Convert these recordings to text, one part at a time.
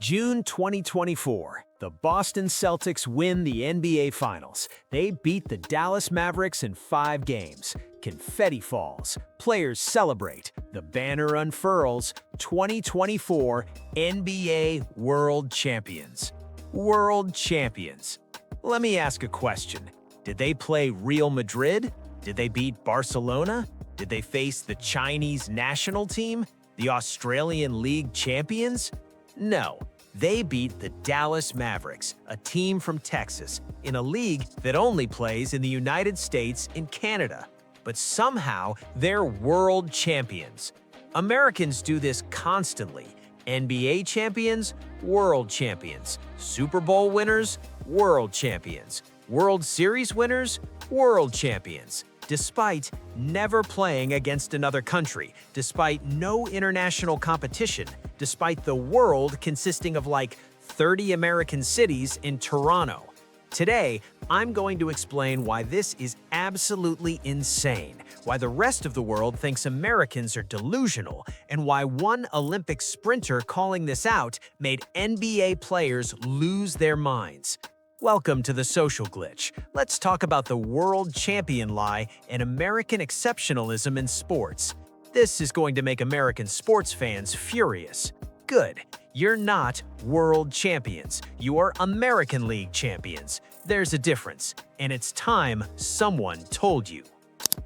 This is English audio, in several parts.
June 2024, the Boston Celtics win the NBA Finals. They beat the Dallas Mavericks in 5 games. Confetti falls, players celebrate, the banner unfurls, 2024 NBA World Champions. World Champions. Let me ask a question. Did they play Real Madrid? Did they beat Barcelona? Did they face the Chinese national team? The Australian League champions? No. They beat the Dallas Mavericks, a team from Texas, in a league that only plays in the United States and Canada. But somehow, they're world champions. Americans do this constantly. NBA champions, world champions. Super Bowl winners, world champions. World Series winners, world champions. Despite never playing against another country, despite no international competition, despite the world consisting of like 30 American cities in Toronto. Today, I'm going to explain why this is absolutely insane, why the rest of the world thinks Americans are delusional, and why one Olympic sprinter calling this out made NBA players lose their minds. Welcome to the Social Glitch. Let's talk about the world champion lie and American exceptionalism in sports. This is going to make American sports fans furious. Good. You're not world champions. You are American League champions. There's a difference, and it's time someone told you.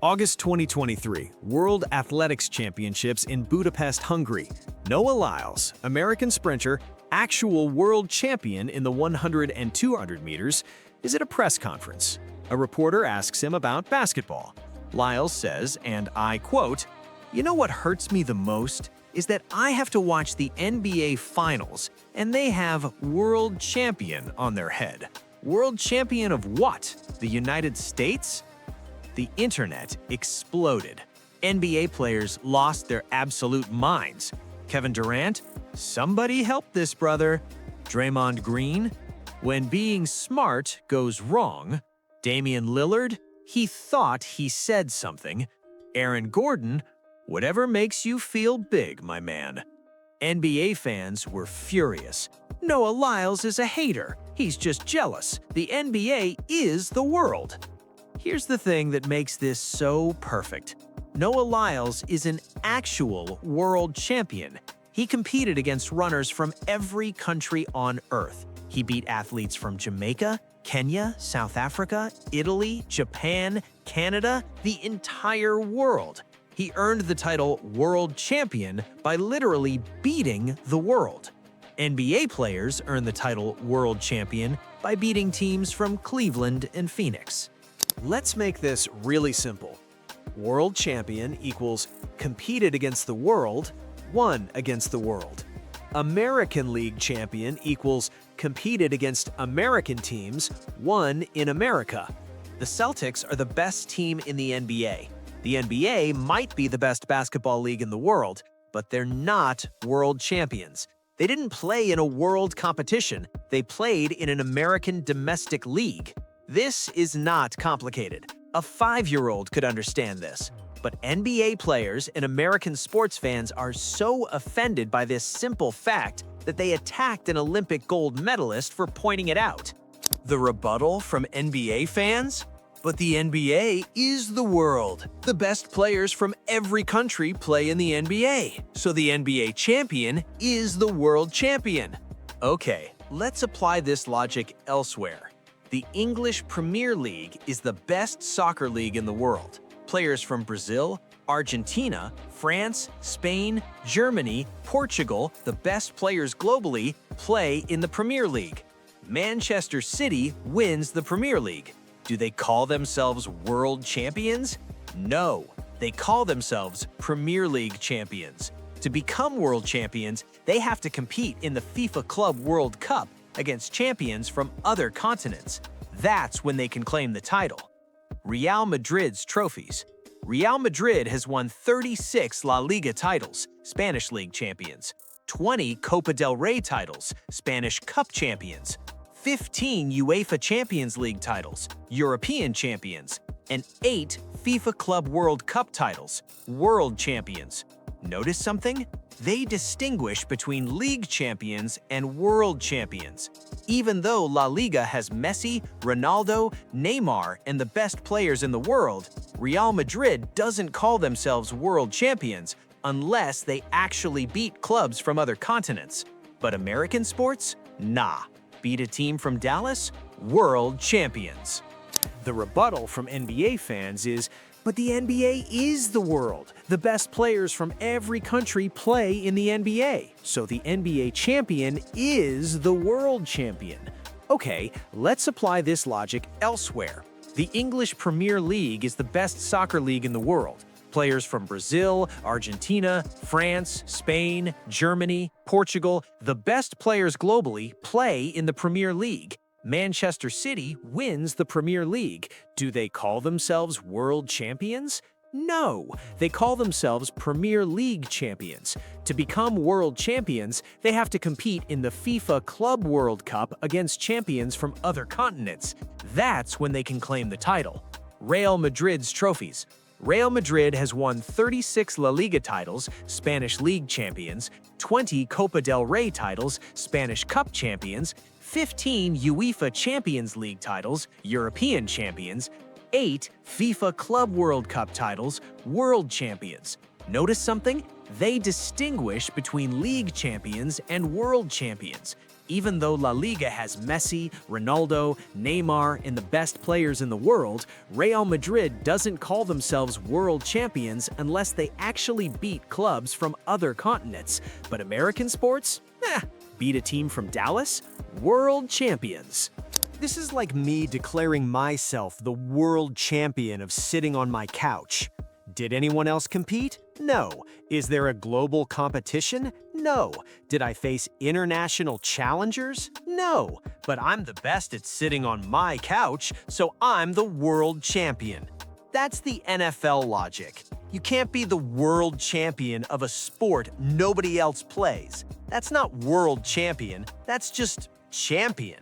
August 2023, World Athletics Championships in Budapest, Hungary. Noah Lyles, American sprinter, actual world champion in the 100 and 200 meters, is at a press conference. A reporter asks him about basketball. Lyles says, and I quote, "You know what hurts me the most is that I have to watch the NBA Finals and they have world champion on their head. World champion of what? The United States?" The internet exploded. NBA players lost their absolute minds. Kevin Durant? Somebody help this brother. Draymond Green? When being smart goes wrong. Damian Lillard? He thought he said something. Aaron Gordon? Whatever makes you feel big, my man. NBA fans were furious. Noah Lyles is a hater. He's just jealous. The NBA is the world. Here's the thing that makes this so perfect. Noah Lyles is an actual world champion. He competed against runners from every country on Earth. He beat athletes from Jamaica, Kenya, South Africa, Italy, Japan, Canada, the entire world. He earned the title World Champion by literally beating the world. NBA players earn the title World Champion by beating teams from Cleveland and Phoenix. Let's make this really simple. World champion equals competed against the world, won against the world. American League champion equals competed against American teams, won in America. The Celtics are the best team in the NBA. The NBA might be the best basketball league in the world, but they're not world champions. They didn't play in a world competition. They played in an American domestic league. This is not complicated. A 5-year-old could understand this. But NBA players and American sports fans are so offended by this simple fact that they attacked an Olympic gold medalist for pointing it out. The rebuttal from NBA fans? But the NBA is the world. The best players from every country play in the NBA. So the NBA champion is the world champion. Okay, let's apply this logic elsewhere. The English Premier League is the best soccer league in the world. Players from Brazil, Argentina, France, Spain, Germany, Portugal, the best players globally, play in the Premier League. Manchester City wins the Premier League. Do they call themselves world champions? No, they call themselves Premier League champions. To become world champions, they have to compete in the FIFA Club World Cup against champions from other continents. That's when they can claim the title. Real Madrid's trophies. Real Madrid has won 36 La Liga titles, Spanish League champions, 20 Copa del Rey titles, Spanish Cup champions, 15 UEFA Champions League titles, European champions, and 8 FIFA Club World Cup titles, world champions. Notice something? they distinguish between league champions and world champions. Even though La Liga has Messi, Ronaldo, Neymar, and the best players in the world, Real Madrid doesn't call themselves world champions unless they actually beat clubs from other continents. But American sports? Nah. Beat a team from Dallas? World champions. The rebuttal from NBA fans is, but the NBA is the world. The best players from every country play in the NBA. So the NBA champion is the world champion. Okay, let's apply this logic elsewhere. The English Premier League is the best soccer league in the world. Players from Brazil, Argentina, France, Spain, Germany, Portugal, the best players globally play in the Premier League. Manchester City wins the Premier League. Do they call themselves world champions? No, they call themselves Premier League champions. To become world champions, they have to compete in the FIFA Club World Cup against champions from other continents. That's when they can claim the title. Real Madrid's trophies. Real Madrid has won 36 La Liga titles, Spanish League champions, 20 Copa del Rey titles, Spanish Cup champions, 15 UEFA Champions League titles, European champions, 8 FIFA Club World Cup titles, world champions. Notice something? They distinguish between league champions and world champions. Even though La Liga has Messi, Ronaldo, Neymar, and the best players in the world, Real Madrid doesn't call themselves world champions unless they actually beat clubs from other continents. But American sports? Beat a team from Dallas? World champions. This is like me declaring myself the world champion of sitting on my couch. Did anyone else compete? No. Is there a global competition? No. Did I face international challengers? No. But I'm the best at sitting on my couch, so I'm the world champion. That's the NFL logic. You can't be the world champion of a sport nobody else plays. That's not world champion, that's just champion.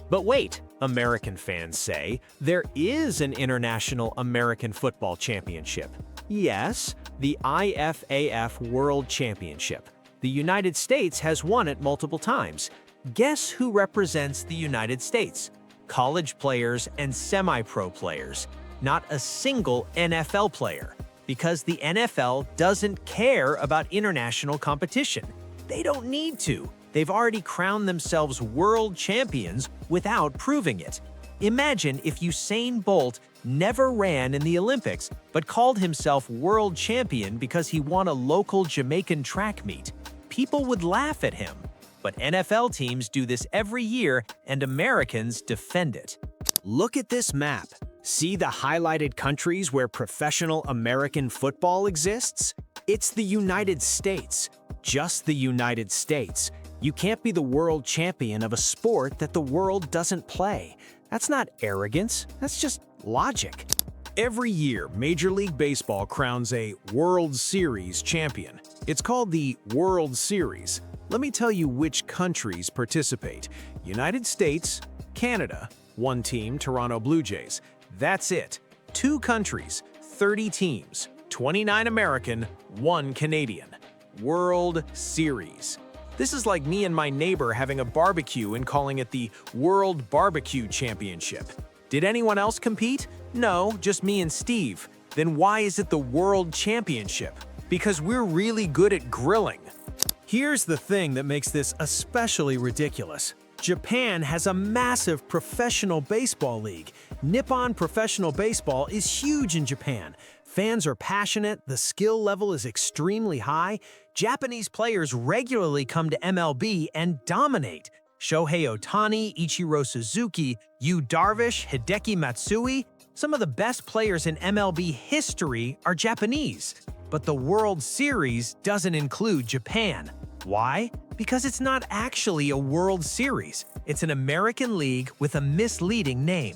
But wait, American fans say, there is an International American Football Championship. Yes, the IFAF World Championship. The United States has won it multiple times. Guess who represents the United States? College players and semi-pro players. Not a single NFL player. Because the NFL doesn't care about international competition. They don't need to. They've already crowned themselves world champions without proving it. Imagine if Usain Bolt never ran in the Olympics, but called himself world champion because he won a local Jamaican track meet. People would laugh at him. But NFL teams do this every year, and Americans defend it. Look at this map. See the highlighted countries where professional American football exists? It's the United States. Just the United States. You can't be the world champion of a sport that the world doesn't play. That's not arrogance, that's just logic. Every year, Major League Baseball crowns a World Series champion. It's called the World Series. Let me tell you which countries participate. United States, Canada, one team, Toronto Blue Jays. That's it. 2 countries, 30 teams, 29 American, 1 Canadian. World Series. This is like me and my neighbor having a barbecue and calling it the World Barbecue Championship. Did anyone else compete? No, just me and Steve. Then why is it the World Championship? Because we're really good at grilling. Here's the thing that makes this especially ridiculous. Japan has a massive professional baseball league. Nippon Professional Baseball is huge in Japan. Fans are passionate, the skill level is extremely high. Japanese players regularly come to MLB and dominate. Shohei Ohtani, Ichiro Suzuki, Yu Darvish, Hideki Matsui, some of the best players in MLB history are Japanese. But the World Series doesn't include Japan. Why? Because it's not actually a World Series. It's an American league with a misleading name.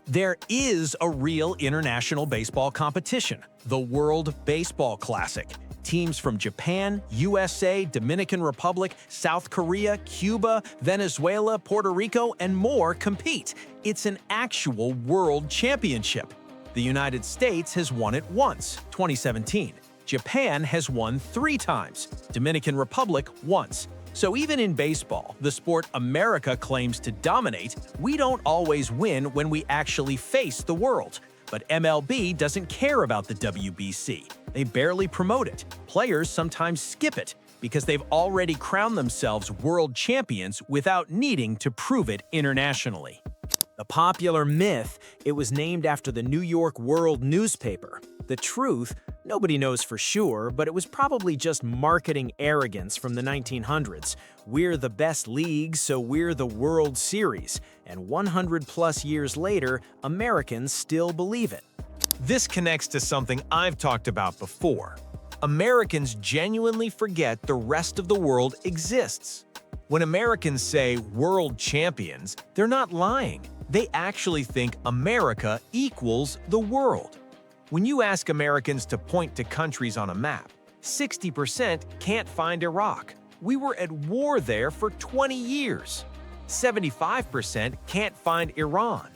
There is a real international baseball competition, the World Baseball Classic. Teams from Japan, USA, Dominican Republic, South Korea, Cuba, Venezuela, Puerto Rico, and more compete. It's an actual world championship. The United States has won it once, 2017. Japan has won 3 times, Dominican Republic once. So even in baseball, the sport America claims to dominate, we don't always win when we actually face the world. But MLB doesn't care about the WBC. They barely promote it. Players sometimes skip it because they've already crowned themselves world champions without needing to prove it internationally. The popular myth, it was named after the New York World newspaper. The truth, nobody knows for sure, but it was probably just marketing arrogance from the 1900s. We're the best league, so we're the World Series. And 100+ years later, Americans still believe it. This connects to something I've talked about before. Americans genuinely forget the rest of the world exists. When Americans say world champions, they're not lying. They actually think America equals the world. When you ask Americans to point to countries on a map, 60% can't find Iraq. We were at war there for 20 years. 75% can't find Iran.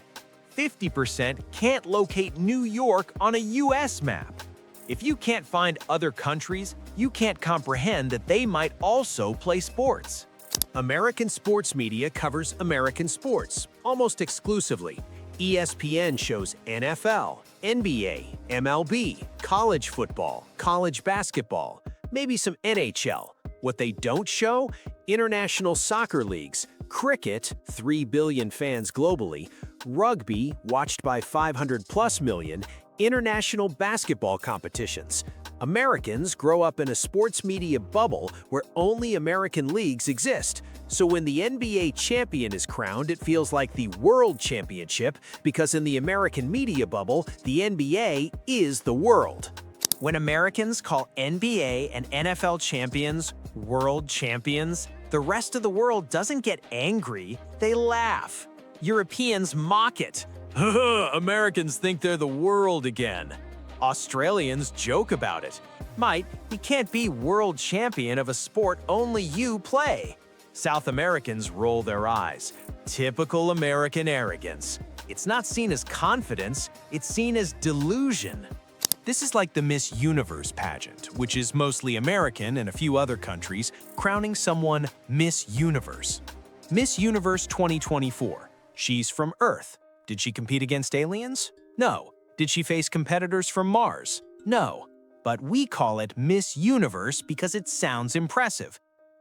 50% can't locate New York on a US map. If you can't find other countries, you can't comprehend that they might also play sports. American sports media covers American sports almost exclusively. ESPN shows NFL, NBA, MLB, college football, college basketball, maybe some NHL. What they don't show? International soccer leagues, cricket, 3 billion fans globally, rugby, watched by 500+ million, international basketball competitions. Americans grow up in a sports media bubble where only American leagues exist. So when the NBA champion is crowned, it feels like the World Championship because in the American media bubble, the NBA is the world. When Americans call NBA and NFL champions world champions, the rest of the world doesn't get angry, they laugh. Europeans mock it. Americans think they're the world again. Australians joke about it. Mate, you can't be world champion of a sport only you play. South Americans roll their eyes. Typical American arrogance. It's not seen as confidence, it's seen as delusion. This is like the Miss Universe pageant, which is mostly American and a few other countries, crowning someone Miss Universe. Miss Universe 2024. She's from Earth. Did she compete against aliens? No. Did she face competitors from Mars? No. But we call it Miss Universe because it sounds impressive.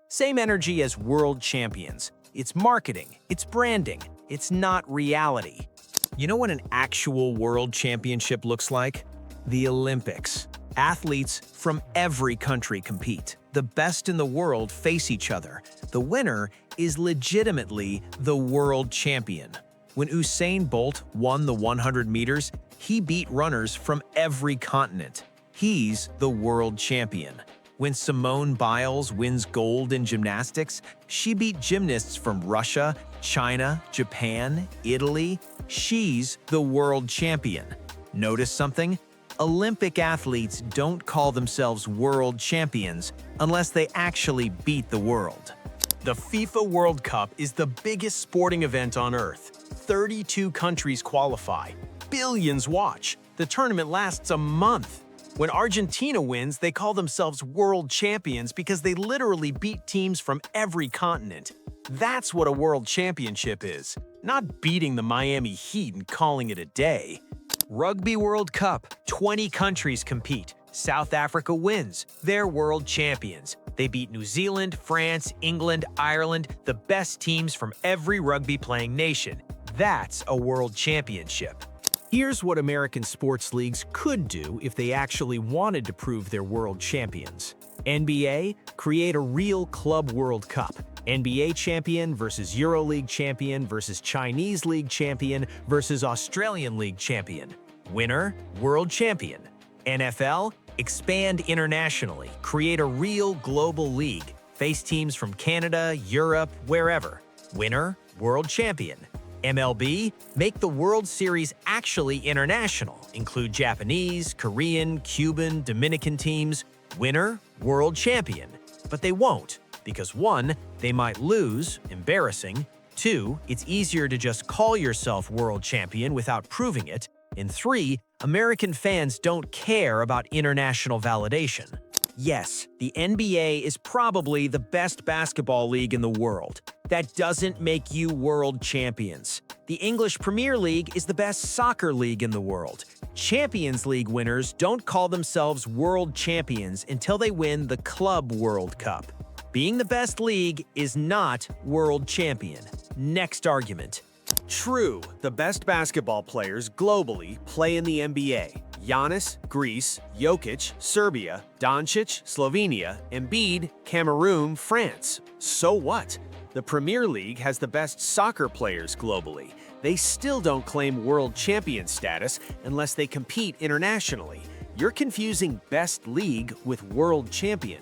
Same energy as world champions. It's marketing, it's branding, it's not reality. You know what an actual world championship looks like? The Olympics. Athletes from every country compete. The best in the world face each other. The winner is legitimately the world champion. When Usain Bolt won the 100 meters, he beat runners from every continent. He's the world champion. When Simone Biles wins gold in gymnastics, she beat gymnasts from Russia, China, Japan, Italy. She's the world champion. Notice something? Olympic athletes don't call themselves world champions unless they actually beat the world. The FIFA World Cup is the biggest sporting event on Earth. 32 countries qualify. Billions watch. The tournament lasts a month. When Argentina wins, they call themselves world champions because they literally beat teams from every continent. That's what a world championship is, not beating the Miami Heat and calling it a day. Rugby World Cup, 20 countries compete. South Africa wins. They're world champions. They beat New Zealand, France, England, Ireland, the best teams from every rugby-playing nation. That's a world championship. Here's what American sports leagues could do if they actually wanted to prove they're world champions. NBA, create a real Club World Cup. NBA champion versus EuroLeague champion versus Chinese League champion versus Australian League champion. Winner, world champion. NFL, expand internationally. Create a real global league. Face teams from Canada, Europe, wherever. Winner, world champion. MLB, make the World Series actually international. Include Japanese, Korean, Cuban, Dominican teams. Winner, world champion. But they won't, because 1, they might lose, embarrassing. 2, it's easier to just call yourself world champion without proving it. And 3, American fans don't care about international validation. Yes, the NBA is probably the best basketball league in the world. That doesn't make you world champions. The English Premier League is the best soccer league in the world. Champions League winners don't call themselves world champions until they win the Club World Cup. Being the best league is not world champion. Next argument. True, the best basketball players globally play in the NBA. Giannis, Greece; Jokic, Serbia; Doncic, Slovenia; Embiid, Cameroon, France. So what? The Premier League has the best soccer players globally. They still don't claim world champion status unless they compete internationally. You're confusing best league with world champion.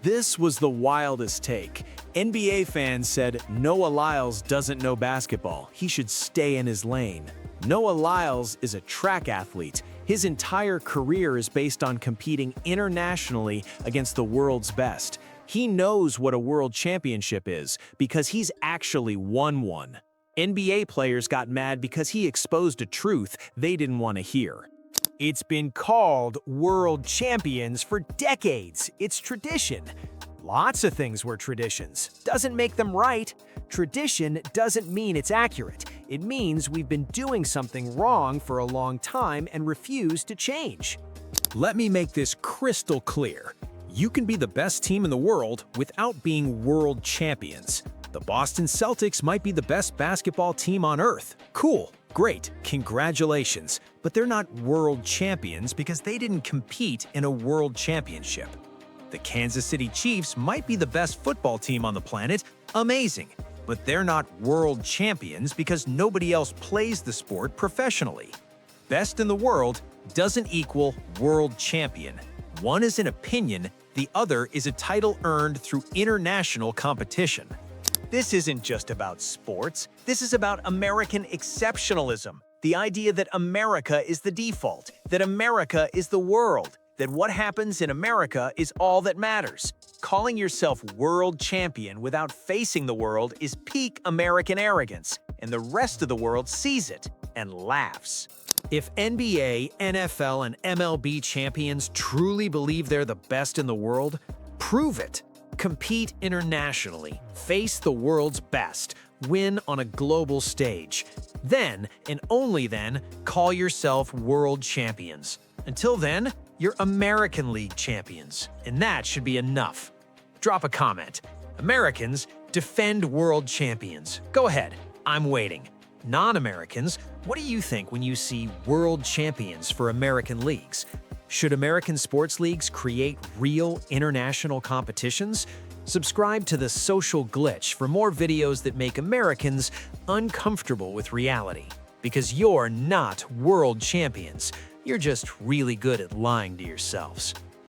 This was the wildest take. NBA fans said Noah Lyles doesn't know basketball. He should stay in his lane. Noah Lyles is a track athlete. His entire career is based on competing internationally against the world's best. He knows what a world championship is because he's actually won one. NBA players got mad because he exposed a truth they didn't want to hear. It's been called world champions for decades. It's tradition. Lots of things were traditions. Doesn't make them right. Tradition doesn't mean it's accurate. It means we've been doing something wrong for a long time and refuse to change. Let me make this crystal clear. You can be the best team in the world without being world champions. The Boston Celtics might be the best basketball team on earth. Cool, great, congratulations. But they're not world champions because they didn't compete in a world championship. The Kansas City Chiefs might be the best football team on the planet, amazing. But they're not world champions because nobody else plays the sport professionally. Best in the world doesn't equal world champion. One is an opinion, the other is a title earned through international competition. This isn't just about sports. This is about American exceptionalism. The idea that America is the default, that America is the world, that what happens in America is all that matters. Calling yourself world champion without facing the world is peak American arrogance, and the rest of the world sees it and laughs. If NBA, NFL, and MLB champions truly believe they're the best in the world, prove it. Compete internationally, face the world's best, win on a global stage. Then, and only then, call yourself world champions. Until then, you're American League champions, and that should be enough. Drop a comment. Americans, defend world champions. Go ahead, I'm waiting. Non-Americans, what do you think when you see world champions for American leagues? Should American sports leagues create real international competitions? Subscribe to The Social Glitch for more videos that make Americans uncomfortable with reality. Because you're not world champions. You're just really good at lying to yourselves.